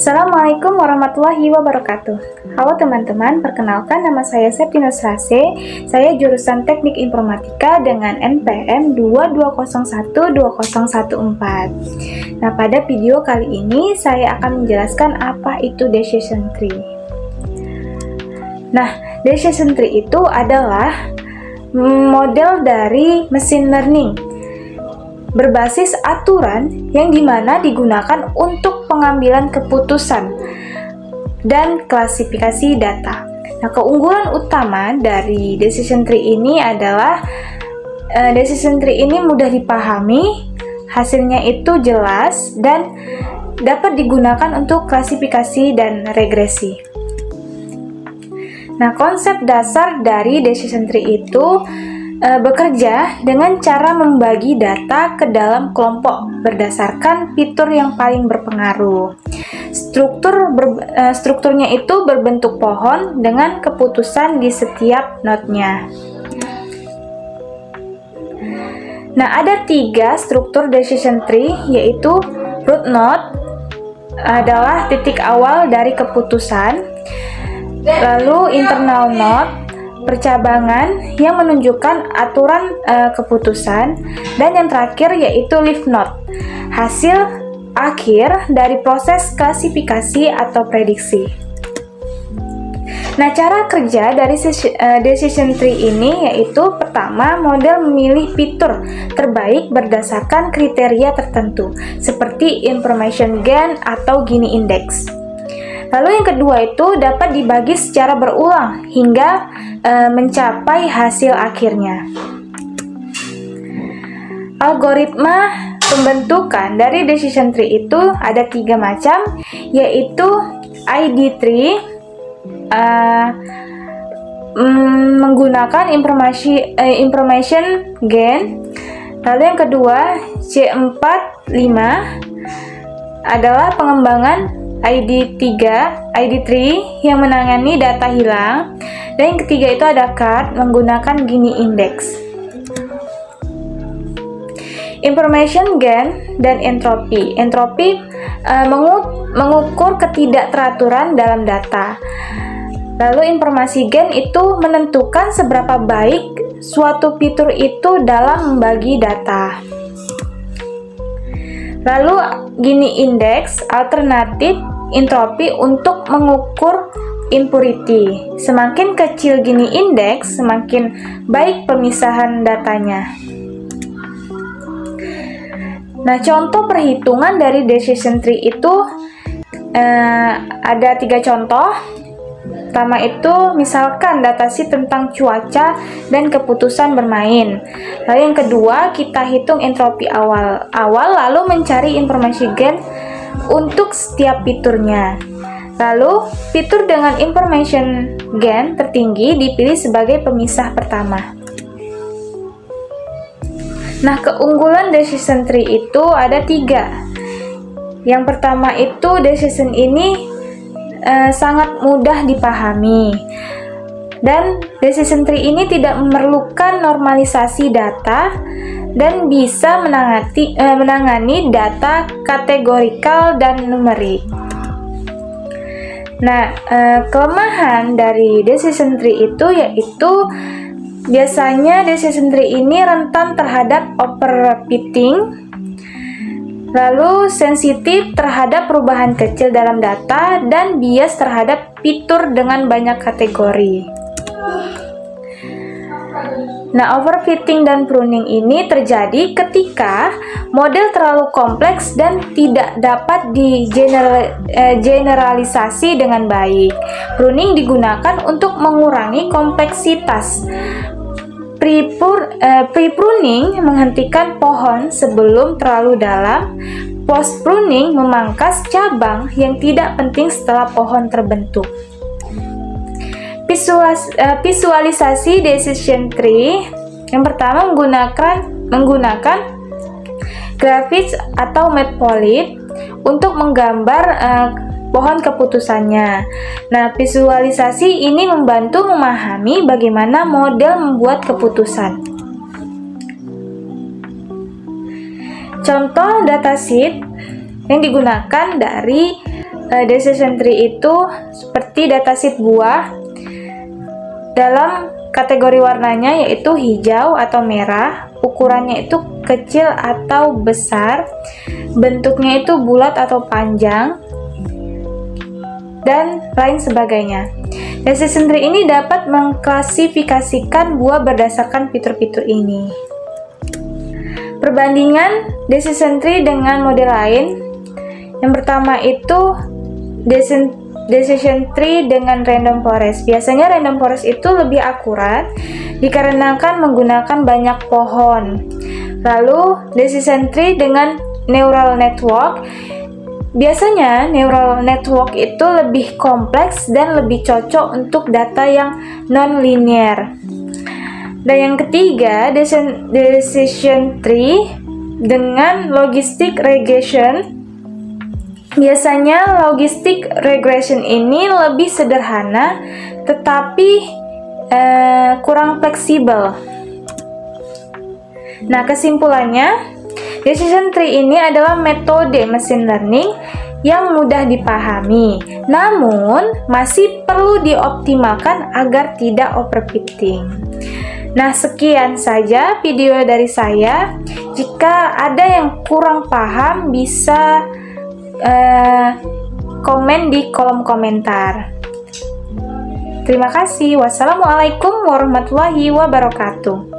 Assalamualaikum warahmatullahi wabarakatuh. Halo teman-teman, perkenalkan nama saya Septinus Rase. Saya jurusan Teknik Informatika dengan NPM 2201214. Nah, pada video kali ini saya akan menjelaskan apa itu decision tree. Nah, decision tree itu adalah model dari machine learning berbasis aturan yang dimana digunakan untuk pengambilan keputusan dan klasifikasi data. Nah, keunggulan utama dari decision tree ini adalah decision tree ini mudah dipahami, hasilnya itu jelas dan dapat digunakan untuk klasifikasi dan regresi. Nah, konsep dasar dari decision tree itu bekerja dengan cara membagi data ke dalam kelompok berdasarkan fitur yang paling berpengaruh. Strukturnya itu berbentuk pohon dengan keputusan di setiap node-nya. Nah, ada 3 struktur decision tree, yaitu root node adalah titik awal dari keputusan, lalu internal node percabangan yang menunjukkan aturan keputusan, dan yang terakhir yaitu leaf node, hasil akhir dari proses klasifikasi atau prediksi. Nah, cara kerja dari decision tree ini yaitu pertama, model memilih fitur terbaik berdasarkan kriteria tertentu seperti information gain atau Gini index. Lalu yang kedua itu dapat dibagi secara berulang hingga mencapai hasil akhirnya. Algoritma pembentukan dari decision tree itu ada 3 macam, yaitu ID tree menggunakan information gain. Lalu yang kedua C45 adalah pengembangan ID3 yang menangani data hilang, dan yang ketiga itu ada CART menggunakan Gini index. Information gain dan entropi. Entropi mengukur ketidakteraturan dalam data. Lalu informasi gain itu menentukan seberapa baik suatu fitur itu dalam membagi data. Lalu Gini index alternatif entropi untuk mengukur impurity. Semakin kecil Gini index, semakin baik pemisahan datanya. Nah, contoh perhitungan dari decision tree itu ada 3 contoh. Pertama itu misalkan datasheet tentang cuaca dan keputusan bermain. Lalu yang kedua kita hitung entropi awal lalu mencari informasi gain untuk setiap fiturnya. Lalu fitur dengan information gain tertinggi dipilih sebagai pemisah pertama. Nah, keunggulan decision tree itu ada 3. Yang pertama itu decision ini sangat mudah dipahami, dan decision tree ini tidak memerlukan normalisasi data dan bisa menangani data kategorikal dan numerik. Nah, kelemahan dari decision tree itu yaitu biasanya decision tree ini rentan terhadap overfitting, lalu sensitif terhadap perubahan kecil dalam data, dan bias terhadap fitur dengan banyak kategori. Nah, overfitting dan pruning ini terjadi ketika model terlalu kompleks dan tidak dapat digeneralisasi dengan baik. Pruning digunakan untuk mengurangi kompleksitas. Pre-pruning menghentikan pohon sebelum terlalu dalam. Post-pruning memangkas cabang yang tidak penting setelah pohon terbentuk. Visualisasi decision tree yang pertama menggunakan grafis atau matplotlib untuk menggambar pohon keputusannya. Nah, visualisasi ini membantu memahami bagaimana model membuat keputusan. Contoh datasheet yang digunakan dari decision tree itu seperti datasheet buah dalam kategori warnanya yaitu hijau atau merah, ukurannya itu kecil atau besar, bentuknya itu bulat atau panjang, dan lain sebagainya. Decision tree ini dapat mengklasifikasikan buah berdasarkan fitur-fitur ini. Perbandingan decision tree dengan model lain. Yang pertama itu decision tree dengan random forest. Biasanya random forest itu lebih akurat dikarenakan menggunakan banyak pohon. Lalu decision tree dengan neural network. Biasanya neural network itu lebih kompleks dan lebih cocok untuk data yang non-linear. Dan yang ketiga, decision tree dengan logistic regression. Biasanya logistic regression ini lebih sederhana tetapi kurang fleksibel. Nah, kesimpulannya, decision tree ini adalah metode machine learning yang mudah dipahami, namun masih perlu dioptimalkan agar tidak overfitting. Nah, sekian saja video dari saya. Jika ada yang kurang paham, bisa komen di kolom komentar. Terima kasih. Wassalamualaikum warahmatullahi wabarakatuh.